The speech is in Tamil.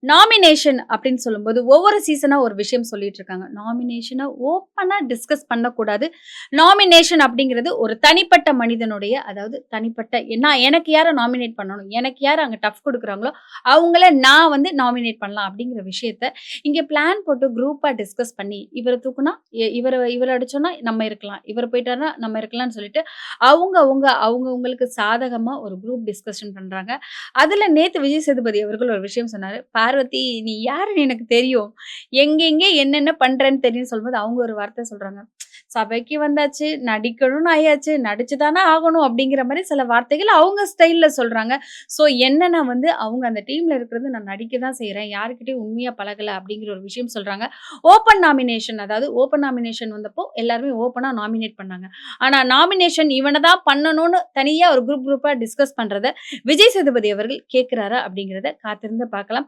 நாமினேஷன் அப்படின்னு சொல்லும்போது, ஒவ்வொரு சீசனா ஒரு விஷயம் சொல்லிட்டு இருக்காங்க. நாமினேஷன ஓப்பனா டிஸ்கஸ் பண்ணக்கூடாது. நாமினேஷன் அப்படிங்கிறது ஒரு தனிப்பட்ட மனிதனுடைய அதாவது தனிப்பட்ட எனக்கு யார நாமினேட் பண்ணணும், எனக்கு யார் அங்க டஃப் குடுக்குறாங்களோ, அவங்கள நான் வந்து நாமினேட் பண்ணலாம் அப்படிங்கிற விஷயத்த, இங்க பிளான் போட்டு குரூப்பா டிஸ்கஸ் பண்ணி, இவர தூக்குனா, இவர அடிச்சோம்னா நம்ம இருக்கலாம். இவரு போயிட்டாருன்னா நம்ம இருக்கலாம்னு சொல்லிட்டு, அவங்கவங்களுக்கு சாதகமா ஒரு குரூப் டிஸ்கஷன் பண்றாங்க. அதுல நேத்து விஜய் சேதுபதி அவர்கள் ஒரு விஷயம் சொன்னாரு. "பார்வதி நீ யாருன்னு எனக்கு தெரியும். எங்கெங்கே என்னென்ன பண்றேன்னு தெரியும்ன்னு" சொல்லும்போது, அவங்க ஒரு வார்த்தை சொல்றாங்க. "சபைக்கு வந்தாச்சு, நடிக்கணும்னு ஆயாச்சு, நடிச்சு தானே ஆகணும்." அப்படிங்கிற மாரி சில வார்த்தைகள் அவங்க ஸ்டைல்ல சொல்றாங்க. ஸோ என்னன்னா வந்து அவங்க அந்த டீம்ல இருக்கிறது நான் நடிக்க தான் செய்றேன். யார்கிட்டயும் உண்மையா பழகல அப்படிங்கிற ஒரு விஷயம் சொல்றாங்க. ஓப்பன் நாமினேஷன் அதாவது ஓப்பன் நாமினேஷன் வந்தப்போ எல்லாருமே ஓப்பனா நாமினேட் பண்ணாங்க. ஆனா நாமினேஷன் இவன தான் பண்ணணும்னு தனியா ஒரு குரூப்பா டிஸ்கஸ் பண்றத விஜய் சேதுபதி அவர்கள் கேட்கிறாரா அப்படிங்கிறத காத்திருந்து பார்க்கலாம்.